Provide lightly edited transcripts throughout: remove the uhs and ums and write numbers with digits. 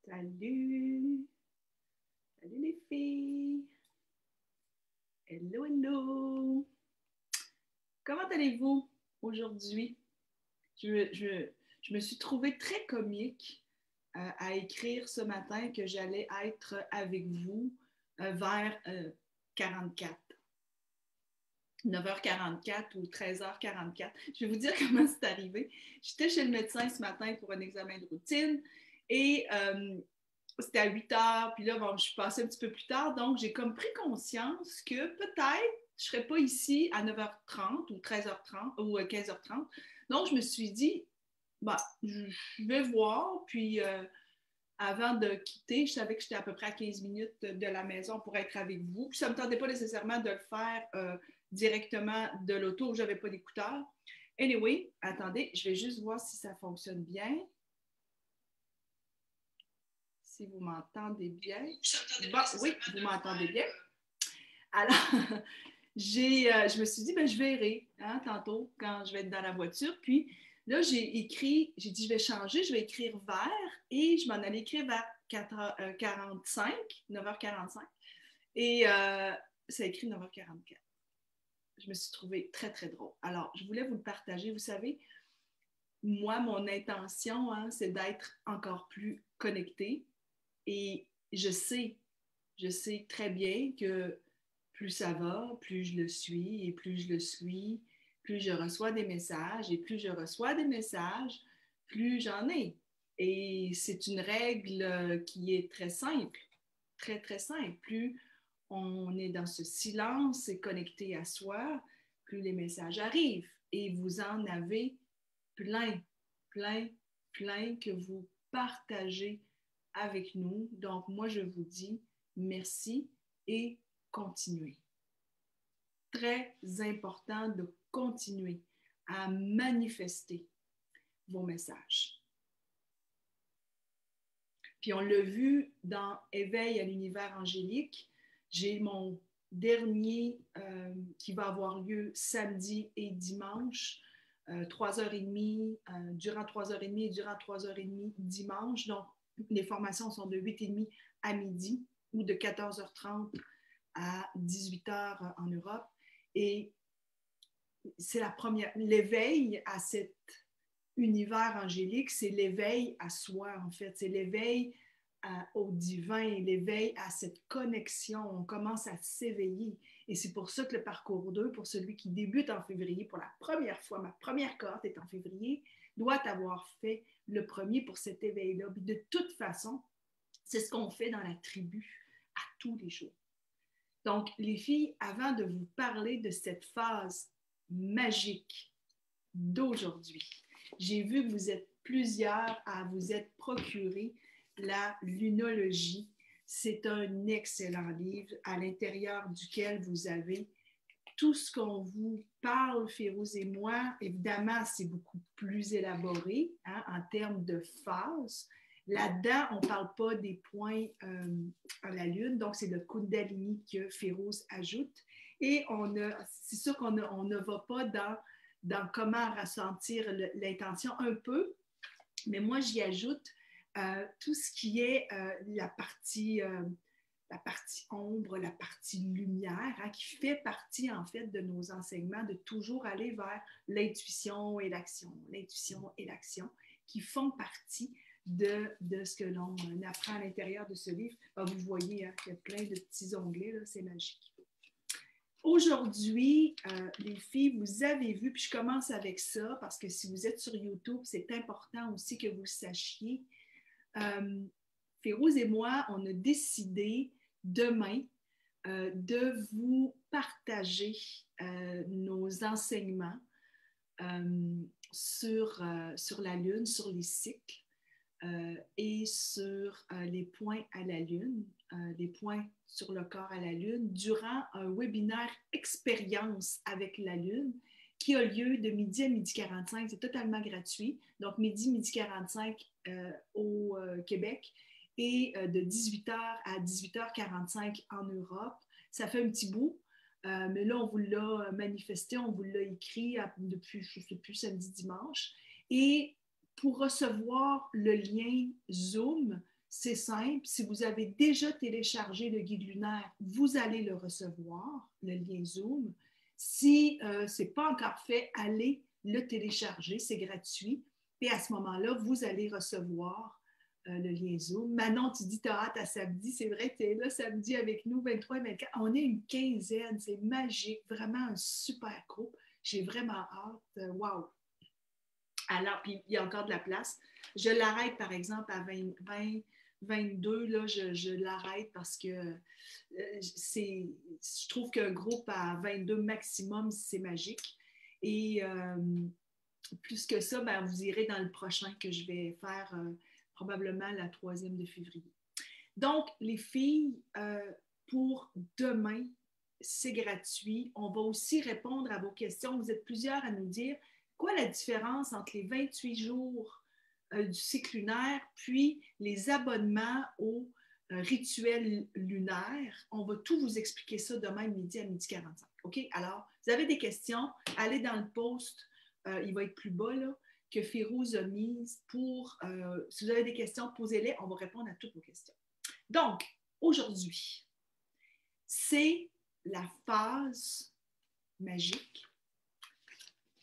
Salut! Salut les filles! Hello, hello! Comment allez-vous aujourd'hui? Je me suis trouvée très comique à écrire ce matin que j'allais être avec vous vers 44. 9h44 ou 13h44. Je vais vous dire comment c'est arrivé. J'étais chez le médecin ce matin pour un examen de routine et c'était à 8h, puis là, bon, je suis passée un petit peu plus tard, donc j'ai comme pris conscience que peut-être je ne serais pas ici à 9h30 ou 13h30 ou 15h30. Donc, je me suis dit, bah, je vais voir, puis avant de quitter, je savais que j'étais à peu près à 15 minutes de la maison pour être avec vous. Puis ça ne me tentait pas nécessairement de le faire directement de l'auto où je n'avais pas d'écouteurs. Anyway, attendez, je vais juste voir si ça fonctionne bien. Si vous m'entendez bien. Bon, oui, vous m'entendez bien. Alors, je me suis dit, ben, je verrai tantôt quand je vais être dans la voiture. Puis là, j'ai dit, je vais changer, je vais écrire vers et je m'en allais écrire vers 4h45, 9h45. Et ça a écrit 9h44. Je me suis trouvée très, très drôle. Alors, je voulais vous le partager. Vous savez, moi, mon intention, c'est d'être encore plus connectée. Et je sais très bien que plus ça va, plus je le suis, et plus je le suis, plus je reçois des messages, et plus je reçois des messages, plus j'en ai. Et c'est une règle qui est très simple, très, très simple. Plus on est dans ce silence et connecté à soi, plus les messages arrivent. Et vous en avez plein, plein, plein que vous partagez avec nous. Donc, moi, je vous dis merci et continuez. Très important de continuer à manifester vos messages. Puis on l'a vu dans Éveil à l'univers angélique. J'ai mon dernier qui va avoir lieu samedi et dimanche, 3h30, durant 3h30 et durant 3h30 dimanche. Donc, les formations sont de 8h30 à midi ou de 14h30 à 18h en Europe. Et c'est la première, l'éveil à cet univers angélique, c'est l'éveil à soi, en fait. C'est l'éveil au divin, l'éveil à cette connexion. On commence à s'éveiller. Et c'est pour ça que le parcours 2, pour celui qui débute en février pour la première fois, ma première cohorte est en février, doit avoir fait le premier pour cet éveil-là. De toute façon, c'est ce qu'on fait dans la tribu à tous les jours. Donc, les filles, avant de vous parler de cette phase magique d'aujourd'hui, j'ai vu que vous êtes plusieurs à vous être procuré la lunologie. C'est un excellent livre à l'intérieur duquel vous avez tout ce qu'on vous parle, Férouz et moi. Évidemment, c'est beaucoup plus élaboré en termes de phases. Là-dedans, on ne parle pas des points à la Lune, donc c'est le Kundalini que Férouz ajoute. Et c'est sûr qu'on ne va pas dans comment ressentir l'intention un peu, mais moi, j'y ajoute tout ce qui est la partie ombre, la partie lumière, qui fait partie, en fait, de nos enseignements, de toujours aller vers l'intuition et l'action, qui font partie de ce que l'on apprend à l'intérieur de ce livre. Vous voyez, il y a plein de petits onglets, là, c'est magique. Aujourd'hui, les filles, vous avez vu, puis je commence avec ça, parce que si vous êtes sur YouTube, c'est important aussi que vous sachiez. Férouz et moi, on a décidé demain de vous partager nos enseignements sur la Lune, sur les cycles et sur les points à la Lune, les points sur le corps à la Lune, durant un webinaire expérience avec la Lune qui a lieu de midi à midi 45. C'est totalement gratuit. Donc, midi 45 au Québec et de 18h à 18h45 en Europe. Ça fait un petit bout, mais là, on vous l'a manifesté, on vous l'a écrit depuis, je ne sais plus, samedi, dimanche. Et pour recevoir le lien Zoom, c'est simple. Si vous avez déjà téléchargé le guide lunaire, vous allez le recevoir, le lien Zoom. Si ce n'est pas encore fait, allez le télécharger, c'est gratuit. Et à ce moment-là, vous allez recevoir le lien Zoom. Manon, tu dis, tu as hâte à samedi. C'est vrai, tu es là samedi avec nous, 23 et 24. On est une quinzaine, c'est magique, vraiment un super groupe. J'ai vraiment hâte. Wow! Alors, puis il y a encore de la place. Je l'arrête, par exemple, à 22, là, je l'arrête parce que je trouve qu'un groupe à 22 maximum, c'est magique. Et plus que ça, ben, vous irez dans le prochain que je vais faire probablement la 3e de février. Donc, les filles, pour demain, c'est gratuit. On va aussi répondre à vos questions. Vous êtes plusieurs à nous dire quoi la différence entre les 28 jours du cycle lunaire puis les abonnements au rituel lunaire. On va tout vous expliquer ça demain midi à 12h45. OK? Alors, vous avez des questions, allez dans le post, il va être plus bas, là, que Férouz a mise pour, si vous avez des questions, posez-les, on va répondre à toutes vos questions. Donc, aujourd'hui, c'est la phase magique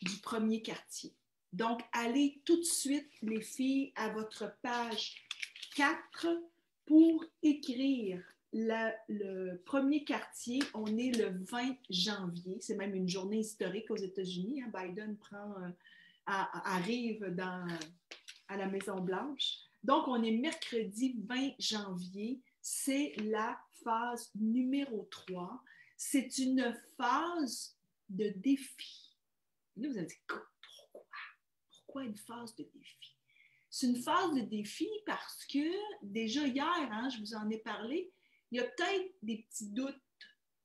du premier quartier. Donc, allez tout de suite, les filles, à votre page 4 pour écrire le premier quartier. On est le 20 janvier. C'est même une journée historique aux États-Unis. Hein. Biden arrive à la Maison-Blanche. Donc, on est mercredi 20 janvier. C'est la phase numéro 3. C'est une phase de défi. Là, vous allez dire, pourquoi? Pourquoi une phase de défi? C'est une phase de défi parce que, déjà hier, hein, je vous en ai parlé, il y a peut-être des petits doutes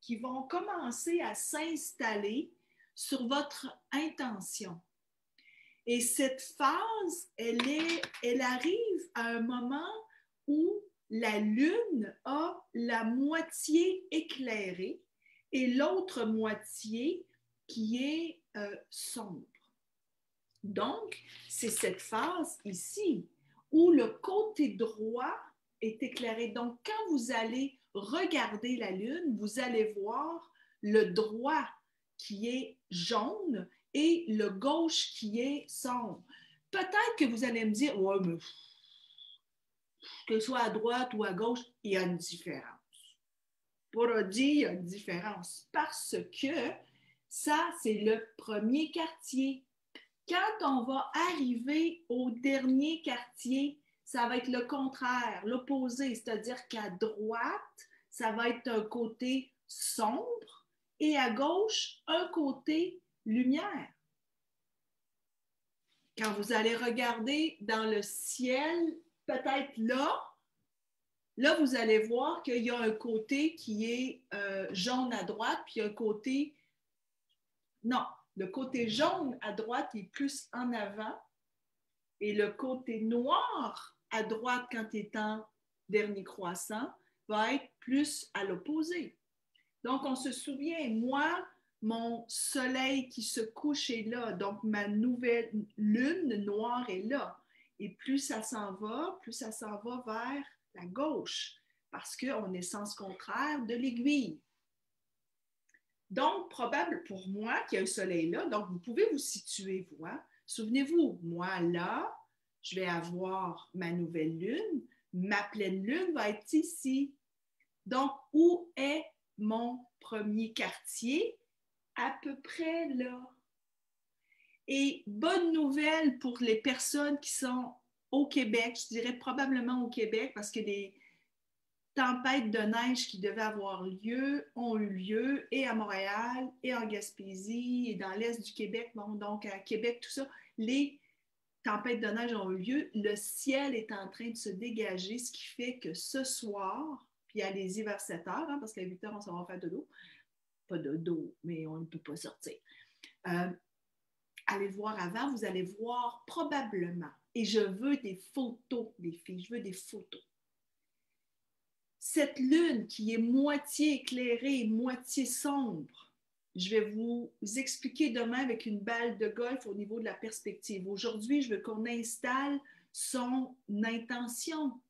qui vont commencer à s'installer sur votre intention. Et cette phase, elle arrive à un moment où la Lune a la moitié éclairée et l'autre moitié qui est sombre. Donc, c'est cette phase ici où le côté droit est éclairé. Donc, quand vous allez regarder la Lune, vous allez voir le droit qui est jaune et le gauche qui est sombre. Peut-être que vous allez me dire, ouais, mais que ce soit à droite ou à gauche, il y a une différence. Pour dire, il y a une différence parce que ça, c'est le premier quartier. Quand on va arriver au dernier quartier, ça va être le contraire, l'opposé, c'est-à-dire qu'à droite, ça va être un côté sombre et à gauche, un côté lumière. Quand vous allez regarder dans le ciel, peut-être là, vous allez voir qu'il y a un côté qui est jaune à droite, puis un côté... Non, le côté jaune à droite est plus en avant et le côté noir à droite, quand il est en dernier croissant, va être plus à l'opposé. Donc, on se souvient, moi, mon soleil qui se couche est là, donc ma nouvelle lune noire est là. Et plus ça s'en va vers la gauche, parce qu'on est sens contraire de l'aiguille. Donc, probable pour moi qu'il y a un soleil là, donc vous pouvez vous situer, vous. Hein? Souvenez-vous, moi là, je vais avoir ma nouvelle lune, ma pleine lune va être ici. Donc, où est mon premier quartier? À peu près là. Et bonne nouvelle pour les personnes qui sont au Québec, je dirais probablement au Québec, parce que les tempêtes de neige qui devaient avoir lieu ont eu lieu et à Montréal et en Gaspésie et dans l'est du Québec, bon, donc à Québec, tout ça, les tempêtes de neige ont eu lieu. Le ciel est en train de se dégager, ce qui fait que ce soir, puis allez-y vers 7 heures, hein, parce qu'à 8 heures, on s'en va faire dodo. Pas dodo, mais on ne peut pas sortir. Allez voir avant, vous allez voir probablement, et je veux des photos, les filles, je veux des photos. Cette lune qui est moitié éclairée, moitié sombre, je vais vous expliquer demain avec une balle de golf au niveau de la perspective. Aujourd'hui, je veux qu'on installe son intention.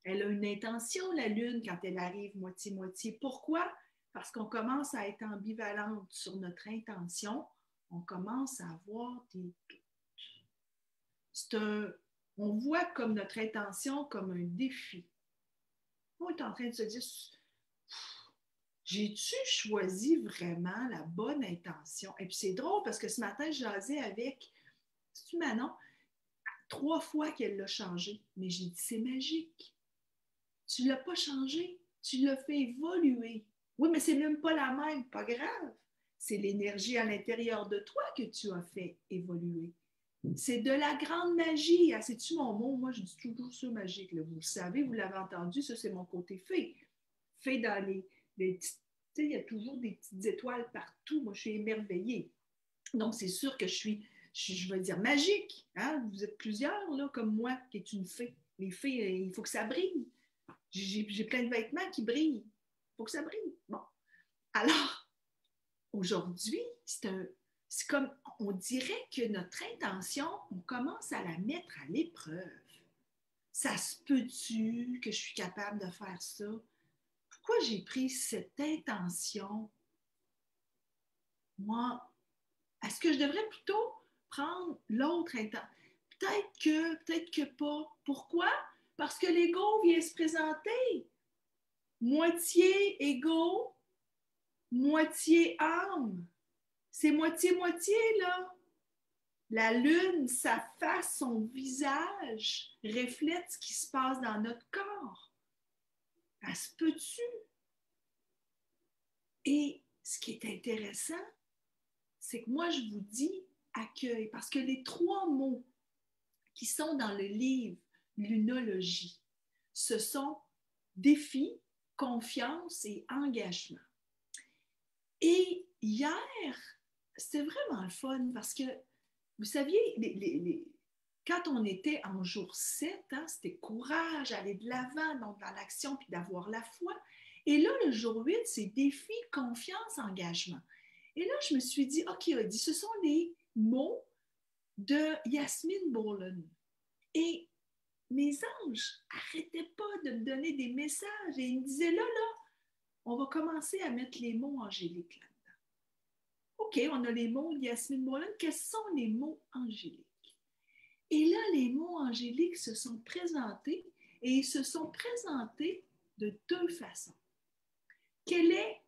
Elle a une intention, la Lune, quand elle arrive moitié-moitié. Pourquoi? Parce qu'on commence à être ambivalente sur notre intention. On commence à avoir des doutes. On voit comme notre intention comme un défi. On est en train de se dire, j'ai-tu choisi vraiment la bonne intention? Et puis c'est drôle parce que ce matin, je jasais avec, c'est-tu Manon? 3 fois qu'elle l'a changé. Mais j'ai dit, c'est magique. Tu ne l'as pas changé, tu l'as fait évoluer. Oui, mais c'est même pas la même, pas grave. C'est l'énergie à l'intérieur de toi que tu as fait évoluer. C'est de la grande magie. Ah, c'est-tu mon mot? Moi, je dis toujours ça magique. Là. Vous le savez, vous l'avez entendu, ça, c'est mon côté fée. Fée dans les petites... Tu sais, il y a toujours des petites étoiles partout. Moi, je suis émerveillée. Donc, c'est sûr que je vais dire magique. Hein? Vous êtes plusieurs, là, comme moi, qui est une fée. Les fées, il faut que ça brille. J'ai plein de vêtements qui brillent. Il faut que ça brille. Bon. Alors, aujourd'hui, c'est comme, on dirait que notre intention, on commence à la mettre à l'épreuve. Ça se peut-tu que je suis capable de faire ça? Pourquoi j'ai pris cette intention? Moi, est-ce que je devrais plutôt prendre l'autre intention? Peut-être que pas. Pourquoi? Parce que l'ego vient se présenter. Moitié ego, moitié âme. C'est moitié-moitié, là. La lune, sa face, son visage reflète ce qui se passe dans notre corps. Elle se peut-tu? Et ce qui est intéressant, c'est que moi, je vous dis accueil, parce que les 3 mots qui sont dans le livre Lunologie, ce sont défi, confiance et engagement. Et hier, c'était vraiment le fun parce que, vous saviez, quand on était en jour 7, hein, c'était courage, aller de l'avant, donc dans l'action, puis d'avoir la foi. Et là, le jour 8, c'est défi, confiance, engagement. Et là, je me suis dit, OK, Odie, ce sont les mots de Yasmine Bourland. Et mes anges n'arrêtaient pas de me donner des messages et ils me disaient, là, on va commencer à mettre les mots angéliques là-dedans. OK, on a les mots de Yasmine Bourland. Quels sont les mots angéliques? Et là, les mots angéliques se sont présentés et ils se sont présentés de 2 façons. Quelle est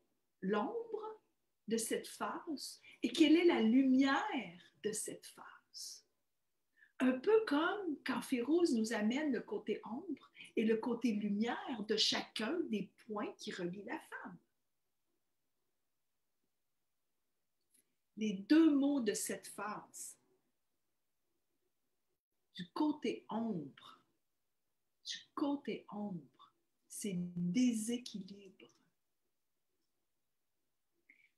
l'ombre de cette phase et quelle est la lumière de cette phase? Un peu comme quand Férouz nous amène le côté ombre et le côté lumière de chacun des points qui relient la femme. Les 2 mots de cette phase, du côté ombre, c'est déséquilibre.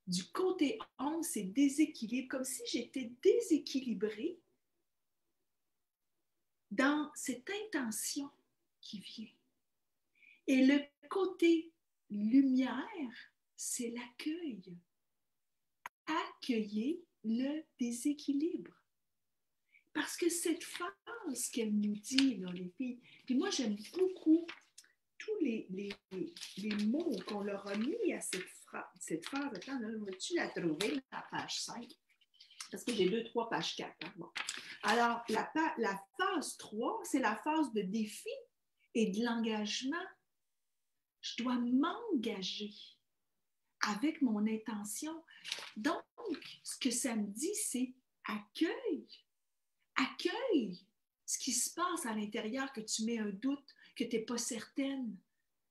Du côté ombre, c'est déséquilibre, comme si j'étais déséquilibrée dans cette intention qui vient. Et le côté lumière, c'est l'accueil. Accueillir le déséquilibre. Parce que cette phrase qu'elle nous dit, là, les filles, puis moi j'aime beaucoup tous les mots qu'on leur a mis à cette phrase. Attends, là, vas-tu la trouver, la page 5? Parce que j'ai 2, 3, page 4. Hein? Bon. Alors, la phase 3, c'est la phase de défi et de l'engagement. Je dois m'engager avec mon intention. Donc, ce que ça me dit, c'est accueille. Accueille ce qui se passe à l'intérieur, que tu mets un doute, que tu n'es pas certaine,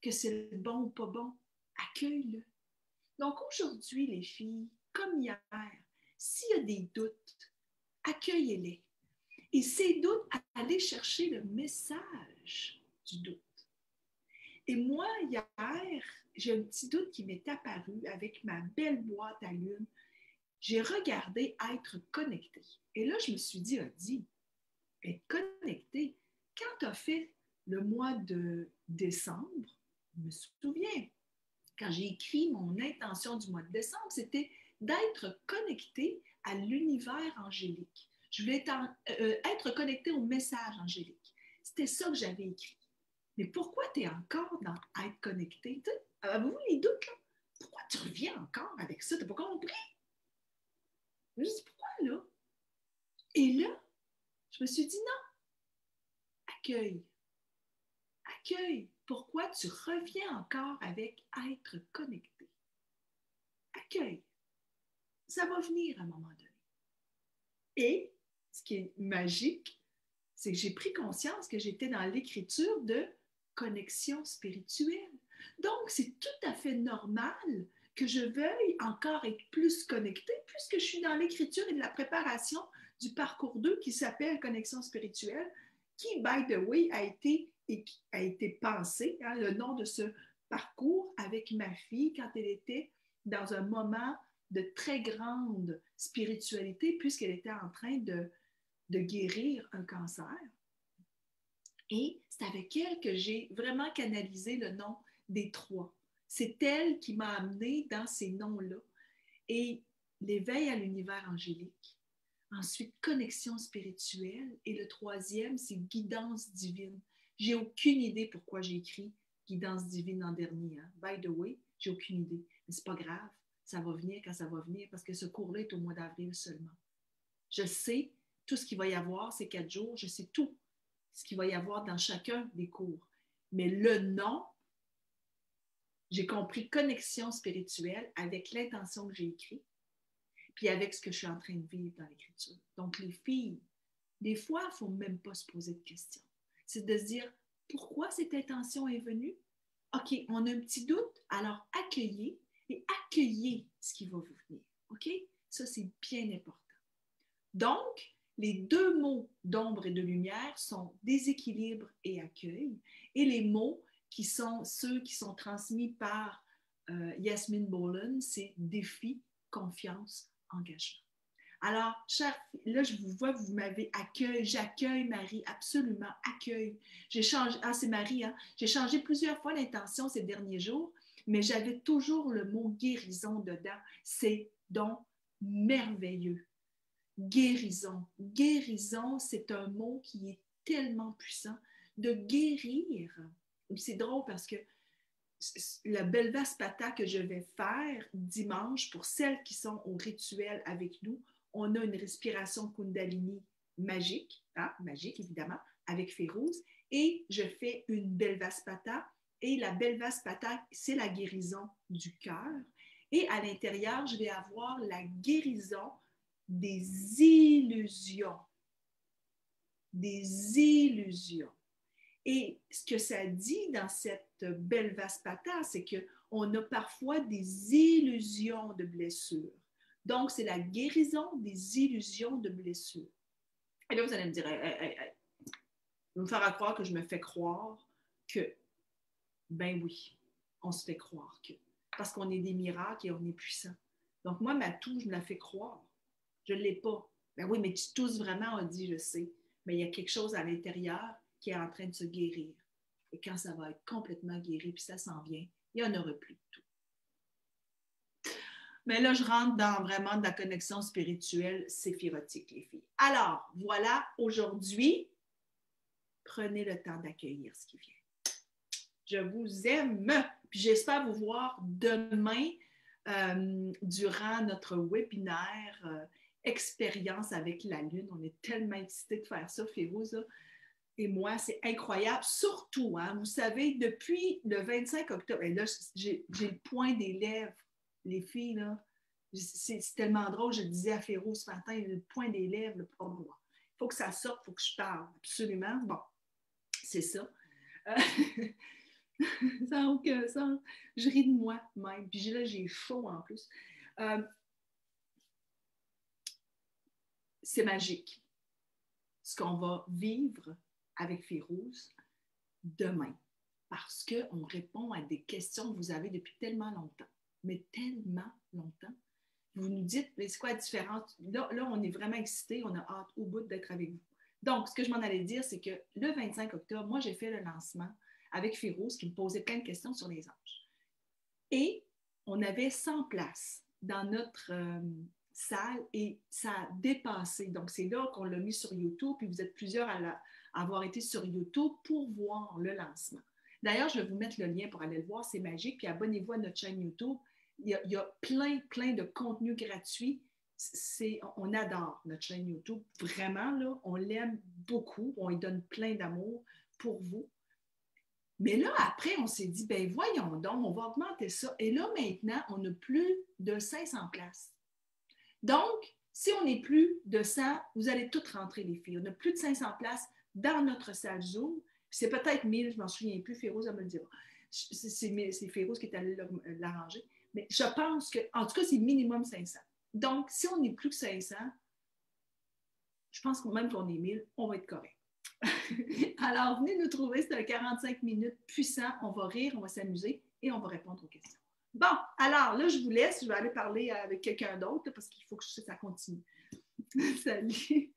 que c'est bon ou pas bon. Accueille-le. Donc, aujourd'hui, les filles, comme hier, s'il y a des doutes, accueillez-les. Et ces doutes, allez chercher le message du doute. Et moi, hier, j'ai un petit doute qui m'est apparu avec ma belle boîte à lune. J'ai regardé être connecté. Et là, je me suis dit, Odie, être connecté, quand tu as fait le mois de décembre, je me souviens, quand j'ai écrit mon intention du mois de décembre, c'était d'être connecté à l'univers angélique. Je voulais être connecté au message angélique. C'était ça que j'avais écrit. Mais pourquoi tu es encore dans être connecté? Avez-vous les doutes, là? Pourquoi tu reviens encore avec ça? Tu n'as pas compris? Je me dis, pourquoi là? Et là, je me suis dit, non, accueille. Accueille. Pourquoi tu reviens encore avec être connecté? Accueille. Ça va venir à un moment donné. Et ce qui est magique, c'est que j'ai pris conscience que j'étais dans l'écriture de connexion spirituelle. Donc, c'est tout à fait normal que je veuille encore être plus connectée puisque je suis dans l'écriture et de la préparation du parcours 2 qui s'appelle Connexion spirituelle, qui, by the way, a été pensé, hein, le nom de ce parcours avec ma fille quand elle était dans un moment de très grande spiritualité puisqu'elle était en train de guérir un cancer. Et c'est avec elle que j'ai vraiment canalisé le nom des trois. C'est elle qui m'a amenée dans ces noms-là. Et l'éveil à l'univers angélique, ensuite connexion spirituelle, et le troisième, c'est guidance divine. J'ai aucune idée pourquoi j'ai écrit guidance divine en dernier. Hein. By the way, j'ai aucune idée. Mais c'est pas grave, ça va venir quand ça va venir, parce que ce cours-là est au mois d'avril seulement. Je sais tout ce qu'il va y avoir ces 4 jours, je sais tout ce qu'il va y avoir dans chacun des cours. Mais le nom, j'ai compris connexion spirituelle avec l'intention que j'ai écrite, puis avec ce que je suis en train de vivre dans l'écriture. Donc, les filles, des fois, il ne faut même pas se poser de questions. C'est de se dire, pourquoi cette intention est venue? OK, on a un petit doute, alors accueillez et accueillez ce qui va vous venir. OK? Ça, c'est bien important. Donc, les deux mots d'ombre et de lumière sont déséquilibre et accueil, et les mots qui sont ceux qui sont transmis par Yasmine Boland, c'est défi, confiance, engagement. Alors, là, je vous vois, vous m'avez accueilli, j'accueille Marie, absolument, accueille. J'ai changé, c'est Marie, hein? J'ai changé plusieurs fois l'intention ces derniers jours, mais j'avais toujours le mot guérison dedans. C'est donc merveilleux. Guérison. Guérison, c'est un mot qui est tellement puissant. De guérir. C'est drôle parce que le Belvaspata que je vais faire dimanche, pour celles qui sont au rituel avec nous, on a une respiration Kundalini magique, hein, magique évidemment, avec Férouz, et je fais une Belvaspata, et la Belvaspata, c'est la guérison du cœur, et à l'intérieur, je vais avoir la guérison des illusions. Des illusions. Et ce que ça dit dans cette Belvaspata, c'est qu'on a parfois des illusions de blessures. Donc, c'est la guérison des illusions de blessures. Et là, vous allez me dire, vous me faire croire que je me fais croire que, ben oui, on se fait croire que. Parce qu'on est des miracles et on est puissant. Donc, moi, ma toux, je me la fais croire. Je ne l'ai pas. Ben oui, mais tu tousses vraiment, on dit, je sais. Mais il y a quelque chose à l'intérieur qui est en train de se guérir. Et quand ça va être complètement guéri, puis ça s'en vient, il n'y en aura plus de tout. Mais là, je rentre dans vraiment de la connexion spirituelle séphirotique, les filles. Alors, voilà, aujourd'hui, prenez le temps d'accueillir ce qui vient. Je vous aime. Puis j'espère vous voir demain durant notre webinaire Expérience avec la Lune. On est tellement excités de faire ça, Férouz. Et moi, c'est incroyable. Surtout, hein, vous savez, depuis le 25 octobre, et là, j'ai le point des lèvres, les filles, là. C'est tellement drôle, je le disais à Férouz ce matin, le point des lèvres, le il faut que ça sorte, il faut que je parle, absolument. Bon, c'est ça. Ça n'a aucun sens. Je ris de moi-même. Puis là, j'ai chaud en plus. C'est magique. Ce qu'on va vivre avec Férouz demain. Parce qu'on répond à des questions que vous avez depuis tellement longtemps. Mais tellement longtemps. Vous nous dites, mais c'est quoi la différence? Là, on est vraiment excités. On a hâte au bout d'être avec vous. Donc, ce que je m'en allais dire, c'est que le 25 octobre, moi, j'ai fait le lancement avec Férouz qui me posait plein de questions sur les anges. Et on avait 100 places dans notre salle et ça a dépassé. Donc, c'est là qu'on l'a mis sur YouTube, puis vous êtes plusieurs à avoir été sur YouTube pour voir le lancement. D'ailleurs, je vais vous mettre le lien pour aller le voir, c'est magique. Puis abonnez-vous à notre chaîne YouTube. Il y a plein de contenus gratuits. On adore notre chaîne YouTube. Vraiment, là, on l'aime beaucoup. On lui donne plein d'amour pour vous. Mais là, après, on s'est dit, ben voyons donc, on va augmenter ça. Et là, maintenant, on a plus de 500 places. Donc, si on n'est plus de 100, vous allez toutes rentrer, les filles. On a plus de 500 places dans notre salle Zoom. C'est peut-être 1000, je ne m'en souviens plus, Férouz, elle me le dira. C'est Férouz qui est allé l'arranger. Mais je pense que, en tout cas, c'est minimum 500. Donc, si on n'est plus que 500, je pense que même qu'on est 1000, on va être correct. Alors, venez nous trouver, c'est un 45 minutes puissant. On va rire, on va s'amuser et on va répondre aux questions. Bon, alors là, je vous laisse. Je vais aller parler avec quelqu'un d'autre parce qu'il faut que ça continue. Salut!